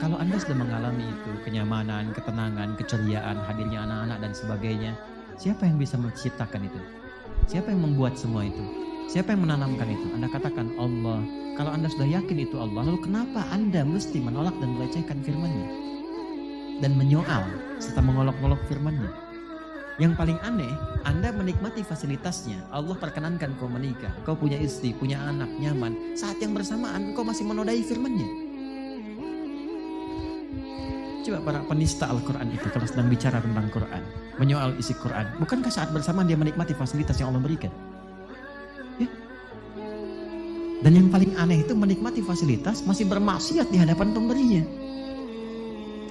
Kalau Anda sudah mengalami itu, kenyamanan, ketenangan, keceriaan, hadirnya anak-anak dan sebagainya, siapa yang bisa menciptakan itu? Siapa yang membuat semua itu? Siapa yang menanamkan itu? Anda katakan Allah. Kalau Anda sudah yakin itu Allah, lalu kenapa Anda mesti menolak dan melecehkan firman-Nya? Dan menyoal serta mengolok-olok firman-Nya? Yang paling aneh, Anda menikmati fasilitasnya. Allah perkenankan kau menikah, kau punya istri, punya anak, nyaman. Saat yang bersamaan, kau masih menodai firman-Nya. Coba para penista Al-Quran itu kalau sedang bicara tentang Quran, menyoal isi Quran, bukankah saat bersamaan dia menikmati fasilitas yang Allah berikan? Ya? Dan yang paling aneh itu menikmati fasilitas masih bermaksiat di hadapan pemberinya.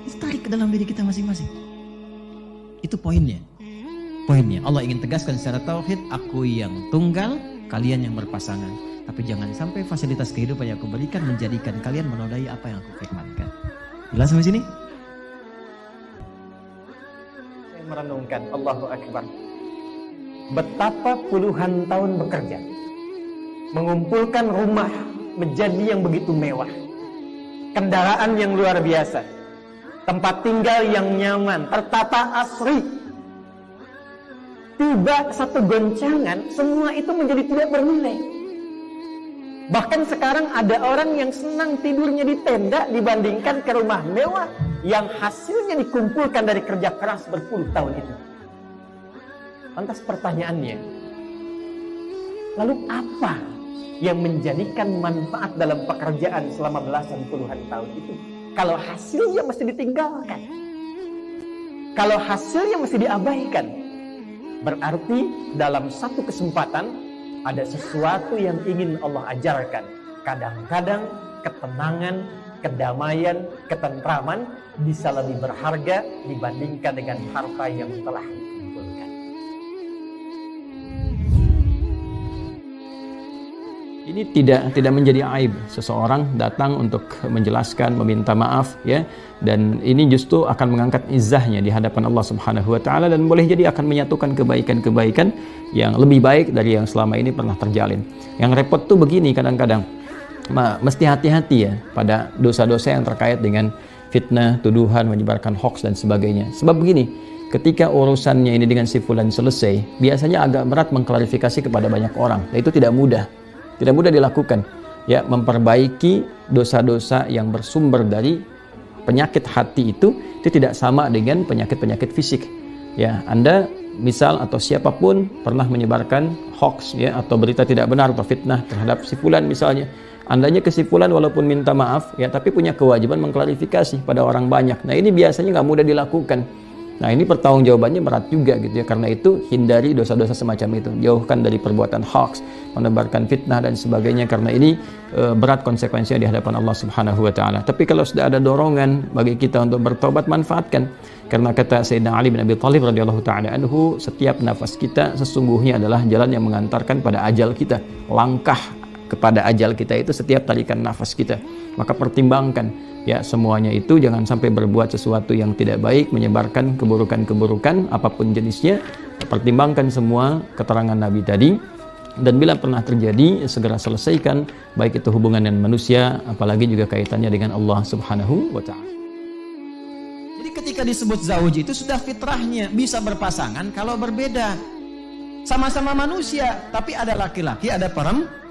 Itu tarik ke dalam diri kita masing-masing. Itu poinnya. Poinnya Allah ingin tegaskan secara tauhid, aku yang tunggal, kalian yang berpasangan. Tapi jangan sampai fasilitas kehidupan yang aku berikan menjadikan kalian menodai apa yang aku firmankan. Jelas sampai sini? Merenungkan, Allahu Akbar, betapa puluhan tahun bekerja mengumpulkan rumah menjadi yang begitu mewah, kendaraan yang luar biasa, tempat tinggal yang nyaman, tertata asri. Tiba satu goncangan, semua itu menjadi tidak bernilai. Bahkan sekarang ada orang yang senang tidurnya di tenda dibandingkan ke rumah mewah yang hasilnya dikumpulkan dari kerja keras berpuluh tahun itu. Lantas pertanyaannya, lalu apa yang menjadikan manfaat dalam pekerjaan selama belasan puluhan tahun itu? Kalau hasilnya mesti ditinggalkan, kalau hasilnya mesti diabaikan, berarti dalam satu kesempatan ada sesuatu yang ingin Allah ajarkan. Kadang-kadang ketenangan, kedamaian, ketentraman bisa lebih berharga dibandingkan dengan harta yang telah dikumpulkan. Ini tidak menjadi aib seseorang datang untuk menjelaskan, meminta maaf, ya. Dan ini justru akan mengangkat izzahnya di hadapan Allah Subhanahu wa taala, dan boleh jadi akan menyatukan kebaikan-kebaikan yang lebih baik dari yang selama ini pernah terjalin. Yang repot tuh begini, kadang-kadang mesti hati-hati ya pada dosa-dosa yang terkait dengan fitnah, tuduhan, menyebarkan hoax dan sebagainya. Sebab begini, ketika urusannya ini dengan si fulan selesai, biasanya agak berat mengklarifikasi kepada banyak orang. Dan itu tidak mudah dilakukan. Ya, memperbaiki dosa-dosa yang bersumber dari penyakit hati itu tidak sama dengan penyakit-penyakit fisik. Ya, Anda misal atau siapapun pernah menyebarkan hoax, ya, atau berita tidak benar atau fitnah terhadap si fulan misalnya. Andanya ke si fulan walaupun minta maaf, ya, tapi punya kewajiban mengklarifikasi pada orang banyak. Nah, ini biasanya nggak mudah dilakukan. Nah, ini pertanggungjawabannya berat juga gitu ya. Karena itu hindari dosa-dosa semacam itu. Jauhkan dari perbuatan hoax, menebarkan fitnah dan sebagainya, karena ini berat konsekuensinya di hadapan Allah Subhanahu wa taala. Tapi kalau sudah ada dorongan bagi kita untuk bertobat, manfaatkan. Karena kata Sayyidina Ali bin Abi Thalib radhiyallahu taala anhu, setiap nafas kita sesungguhnya adalah jalan yang mengantarkan pada ajal kita. Langkah kepada ajal kita itu setiap tarikan nafas kita. Maka pertimbangkan ya semuanya itu, jangan sampai berbuat sesuatu yang tidak baik, menyebarkan keburukan-keburukan apapun jenisnya. Pertimbangkan semua keterangan Nabi tadi, dan bila pernah terjadi segera selesaikan, baik itu hubungan dengan manusia, apalagi juga kaitannya dengan Allah Subhanahu wa taala. Jadi ketika disebut zauj itu sudah fitrahnya, bisa berpasangan kalau berbeda. Sama-sama manusia, tapi ada laki-laki, ada perempuan.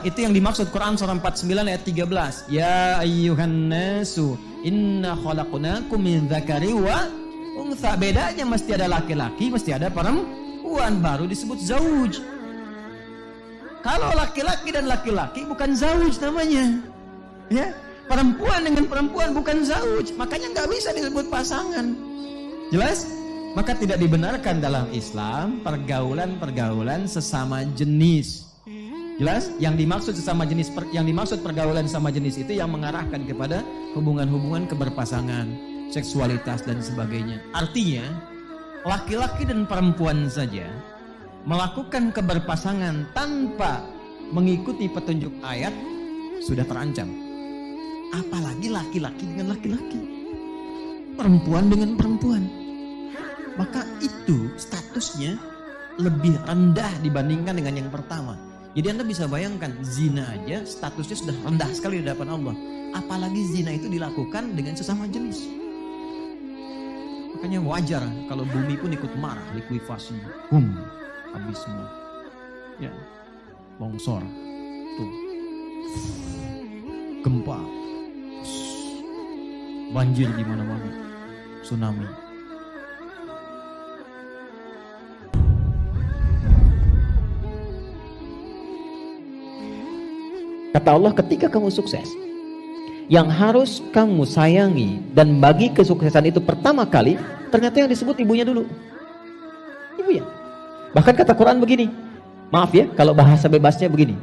Itu yang dimaksud Quran surah 49 ayat 13. Ya ayyuhan nasu inna khalaqnakum min dzakari wa untha. Bedanya mesti ada laki-laki, mesti ada perempuan, baru disebut zauj. Kalau laki-laki dan laki-laki bukan zauj namanya. Ya, perempuan dengan perempuan bukan zauj, makanya nggak bisa disebut pasangan. Jelas? Maka tidak dibenarkan dalam Islam pergaulan-pergaulan sesama jenis. Jelas? Yang dimaksud sesama jenis, yang dimaksud pergaulan sama jenis itu yang mengarahkan kepada hubungan-hubungan keberpasangan, seksualitas dan sebagainya. Artinya, laki-laki dan perempuan saja melakukan keberpasangan tanpa mengikuti petunjuk ayat sudah terancam. Apalagi laki-laki dengan laki-laki, perempuan dengan perempuan. Maka itu statusnya lebih rendah dibandingkan dengan yang pertama. Jadi Anda bisa bayangkan, zina aja statusnya sudah rendah sekali di hadapan Allah. Apalagi zina itu dilakukan dengan sesama jenis. Makanya wajar kalau bumi pun ikut marah, likuifasi. Habis semua. Ya, longsor. Tuh. Gempa. Banjir di mana-mana. Tsunami. Kata Allah, ketika kamu sukses, yang harus kamu sayangi dan bagi kesuksesan itu pertama kali, ternyata yang disebut ibunya dulu. Ibunya. Bahkan kata Quran begini, maaf ya kalau bahasa bebasnya begini,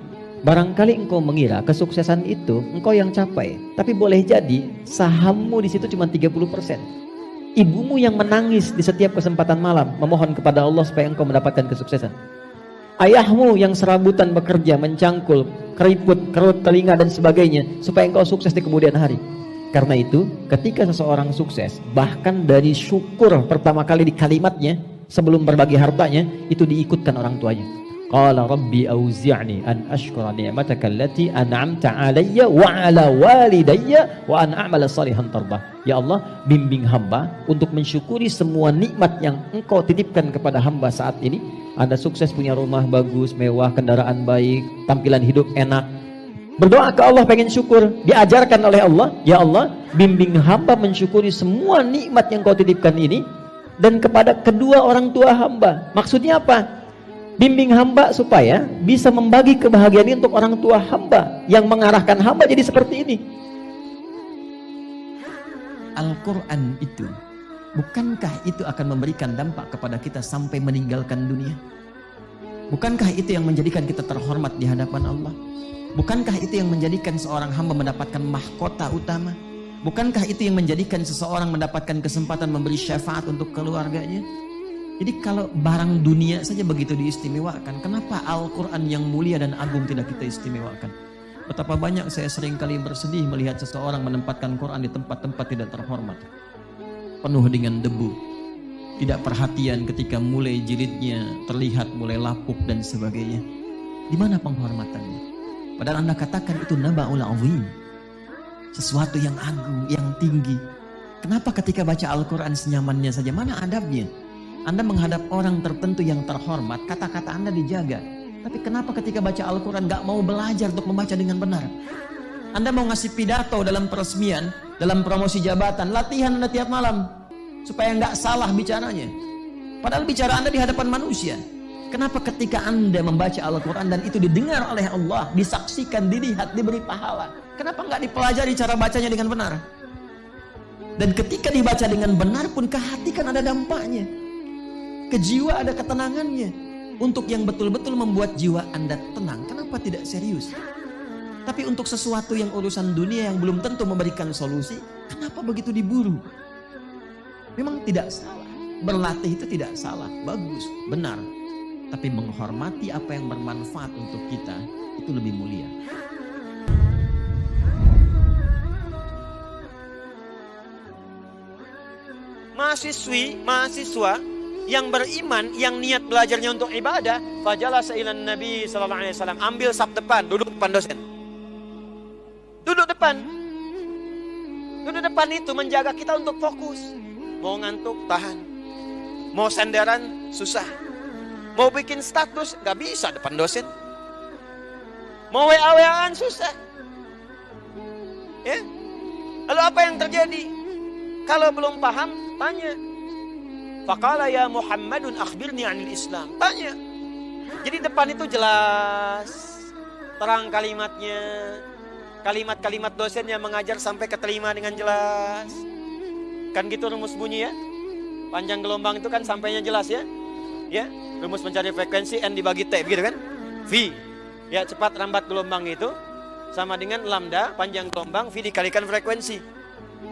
barangkali engkau mengira kesuksesan itu engkau yang capai, tapi boleh jadi sahammu di situ cuma 30%. Ibumu yang menangis di setiap kesempatan malam memohon kepada Allah supaya engkau mendapatkan kesuksesan. Ayahmu yang serabutan bekerja, mencangkul, keriput, kerut telinga dan sebagainya supaya engkau sukses di kemudian hari. Karena itu, ketika seseorang sukses, bahkan dari syukur pertama kali di kalimatnya sebelum berbagi hartanya, itu diikutkan orang tuanya. Qala rabbi auzi'ni an ashkura ni'mataka allati an'amta 'alayya wa 'ala walidayya wa an a'mala salihan tardah. Ya Allah, bimbing hamba untuk mensyukuri semua nikmat yang engkau titipkan kepada hamba saat ini. Anda sukses punya rumah bagus, mewah, kendaraan baik, tampilan hidup enak. Berdoa ke Allah pengen syukur, diajarkan oleh Allah, ya Allah, bimbing hamba mensyukuri semua nikmat yang kau titipkan ini dan kepada kedua orang tua hamba. Maksudnya apa? Bimbing hamba supaya bisa membagi kebahagiaan ini untuk orang tua hamba yang mengarahkan hamba jadi seperti ini. Al-Quran itu, bukankah itu akan memberikan dampak kepada kita sampai meninggalkan dunia? Bukankah itu yang menjadikan kita terhormat di hadapan Allah? Bukankah itu yang menjadikan seorang hamba mendapatkan mahkota utama? Bukankah itu yang menjadikan seseorang mendapatkan kesempatan memberi syafaat untuk keluarganya? Jadi kalau barang dunia saja begitu diistimewakan, kenapa Al-Quran yang mulia dan agung tidak kita istimewakan? Betapa banyak saya seringkali bersedih melihat seseorang menempatkan Quran di tempat-tempat tidak terhormat, penuh dengan debu, tidak perhatian ketika mulai jilidnya terlihat mulai lapuk dan sebagainya. Di mana penghormatannya? Padahal Anda katakan itu naba'ul azim, sesuatu yang agung, yang tinggi. Kenapa ketika baca Al-Quran senyamannya saja? Mana adabnya? Anda menghadap orang tertentu yang terhormat, kata-kata Anda dijaga. Tapi kenapa ketika baca Al-Quran gak mau belajar untuk membaca dengan benar? Anda mau ngasih pidato dalam peresmian, dalam promosi jabatan, latihan Anda tiap malam supaya gak salah bicaranya. Padahal bicara Anda di hadapan manusia. Kenapa ketika Anda membaca Al-Quran dan itu didengar oleh Allah, disaksikan, dilihat, diberi pahala, kenapa gak dipelajari cara bacanya dengan benar? Dan ketika dibaca dengan benar pun ke hati kan ada dampaknya, ke jiwa ada ketenangannya. Untuk yang betul-betul membuat jiwa Anda tenang, kenapa tidak serius? Tapi untuk sesuatu yang urusan dunia yang belum tentu memberikan solusi, kenapa begitu diburu? Memang tidak salah, berlatih itu tidak salah, bagus, benar. Tapi menghormati apa yang bermanfaat untuk kita, itu lebih mulia. Mahasiswa yang beriman, yang niat belajarnya untuk ibadah, fajalasa ilan Nabi sallallahu alaihi wasallam, ambil saf depan, duduk depan dosen. Duduk depan. Duduk depan itu menjaga kita untuk fokus. Mau ngantuk, tahan. Mau senderan, susah. Mau bikin status, gak bisa depan dosen. Mau WA-WA-an, susah. Ya? Lalu apa yang terjadi? Kalau belum paham, tanya. Faqala ya Muhammadun akhbirni anil Islam. Tanya. Jadi depan itu jelas, terang kalimatnya. Kalimat-kalimat dosen yang mengajar sampai keterima dengan jelas. Kan gitu rumus bunyi ya. Panjang gelombang itu kan sampainya jelas ya. Ya, rumus mencari frekuensi N dibagi T, begitu kan? V. Ya, cepat lambat gelombang itu sama dengan lambda panjang gelombang V dikalikan frekuensi.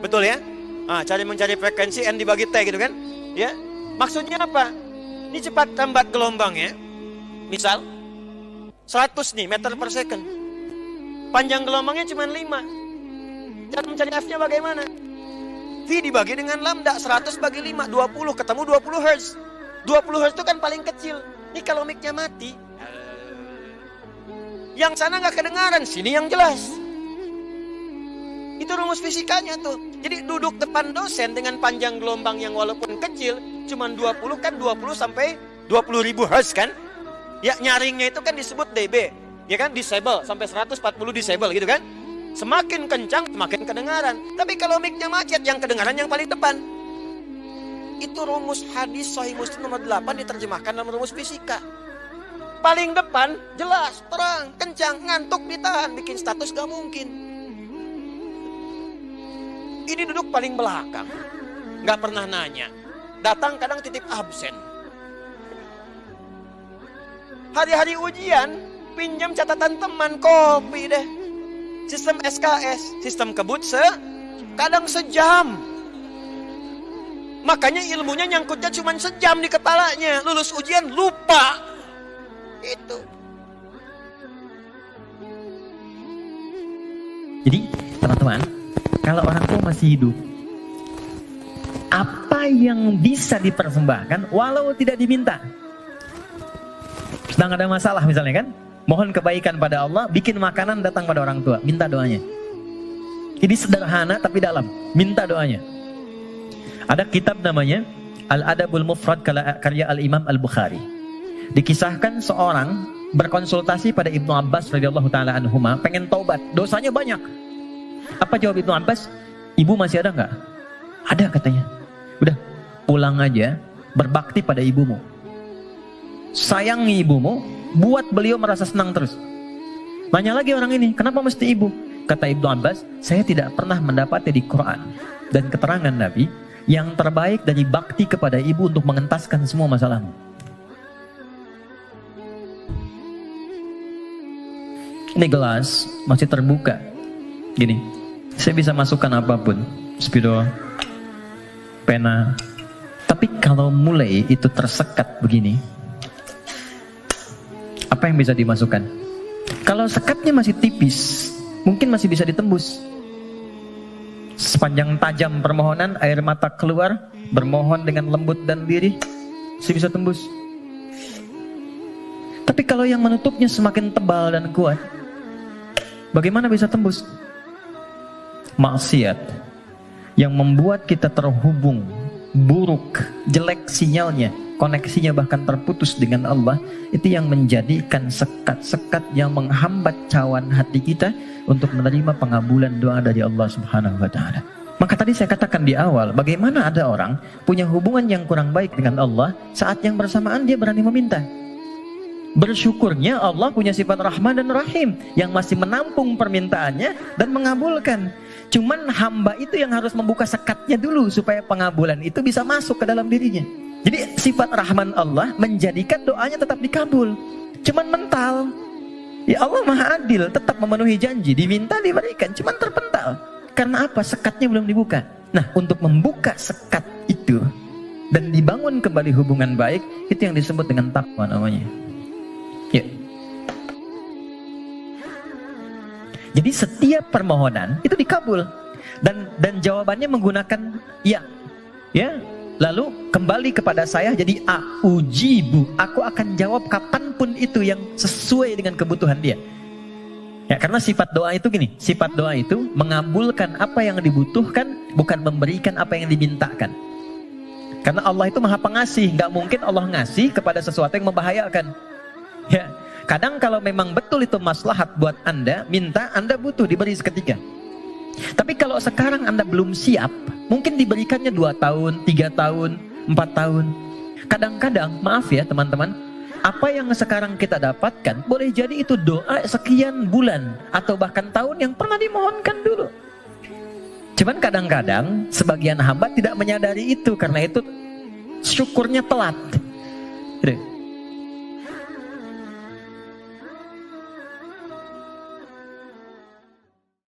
Betul ya? Nah, mencari frekuensi N dibagi T gitu kan? Ya, maksudnya apa? Ini cepat lambat gelombang ya. Misal 100 nih meter per second. Panjang gelombangnya cuma 5. Cara mencari F-nya bagaimana? V dibagi dengan lambda, 100 bagi 5, 20, ketemu 20 Hz. 20 Hz itu kan paling kecil. Ini kalau mic-nya mati, Yang sana nggak kedengaran, sini yang jelas. Itu rumus fisikanya tuh. Jadi duduk depan dosen dengan panjang gelombang yang walaupun kecil, cuman 20 kan 20 sampai 20.000 Hz kan? Ya nyaringnya itu kan disebut dB. Ya kan, disable sampai 140 disable gitu kan? Semakin kencang semakin kedengaran. Tapi kalau mic-nya macet, yang kedengaran yang paling depan. Itu rumus hadis Sahih Muslim nomor 8 diterjemahkan dalam rumus fisika. Paling depan jelas, terang, kencang, ngantuk ditahan, bikin status gak mungkin. Ini duduk paling belakang, gak pernah nanya. Datang kadang titip absen. Hari-hari ujian, pinjam catatan teman, kopi deh. Sistem SKS, sistem kebut kadang sejam. Makanya ilmunya nyangkutnya cuma sejam di kepalanya. Lulus ujian lupa. Itu. Jadi teman-teman, kalau orang tua masih hidup, apa yang bisa dipersembahkan walau tidak diminta? Sedang ada masalah misalnya kan, mohon kebaikan pada Allah, bikin makanan datang pada orang tua, minta doanya. Jadi sederhana tapi dalam, minta doanya. Ada kitab namanya Al-Adabul Mufrad karya Al-Imam Al-Bukhari. Dikisahkan seorang berkonsultasi pada Ibnu Abbas radhiyallahu taala anhuma, pengen taubat, dosanya banyak. Apa jawab Ibnu Abbas? Ibu masih ada nggak? Ada katanya. Udah, pulang aja, berbakti pada ibumu. Sayangi ibumu, buat beliau merasa senang terus. Nanya lagi orang ini, kenapa mesti ibu? Kata Ibnu Abbas, saya tidak pernah mendapati di Quran dan keterangan Nabi yang terbaik dari bakti kepada ibu untuk mengentaskan semua masalahmu. Ini gelas masih terbuka. Gini, saya bisa masukkan apapun, spidol, pena. Tapi kalau mulai itu tersekat begini, apa yang bisa dimasukkan? Kalau sekatnya masih tipis, mungkin masih bisa ditembus. Sepanjang tajam permohonan, air mata keluar, bermohon dengan lembut dan lirih, masih bisa tembus. Tapi kalau yang menutupnya semakin tebal dan kuat, bagaimana bisa tembus? Maksiat yang membuat kita terhubung, buruk, jelek sinyalnya, koneksinya bahkan terputus dengan Allah, itu yang menjadikan sekat-sekat yang menghambat cawan hati kita untuk menerima pengabulan doa dari Allah Subhanahu wa taala. Maka tadi saya katakan di awal, bagaimana ada orang punya hubungan yang kurang baik dengan Allah, saat yang bersamaan dia berani meminta. Bersyukurnya Allah punya sifat Rahman dan Rahim yang masih menampung permintaannya dan mengabulkan. Cuman hamba itu yang harus membuka sekatnya dulu supaya pengabulan itu bisa masuk ke dalam dirinya. Jadi sifat Rahman Allah menjadikan doanya tetap dikabul. Cuman mental. Ya Allah Maha Adil, tetap memenuhi janji, diminta diberikan, cuman terpental. Karena apa? Sekatnya belum dibuka. Nah, untuk membuka sekat itu dan dibangun kembali hubungan baik, itu yang disebut dengan takwa namanya. Ya. Jadi setiap permohonan itu dikabul dan jawabannya menggunakan ya. Lalu kembali kepada saya jadi ujibu. Aku akan jawab kapanpun itu yang sesuai dengan kebutuhan dia. Ya, karena sifat doa itu gini, sifat doa itu mengabulkan apa yang dibutuhkan, bukan memberikan apa yang dimintakan. Karena Allah itu Maha Pengasih, nggak mungkin Allah ngasih kepada sesuatu yang membahayakan. Ya, kadang kalau memang betul itu maslahat buat Anda, minta, Anda butuh diberi seketika. Tapi kalau sekarang Anda belum siap, mungkin diberikannya 2 tahun, 3 tahun, 4 tahun. Kadang-kadang, maaf ya teman-teman, apa yang sekarang kita dapatkan, boleh jadi itu doa sekian bulan, atau bahkan tahun yang pernah dimohonkan dulu. Cuman kadang-kadang, sebagian hamba tidak menyadari itu, karena itu syukurnya telat. Gitu.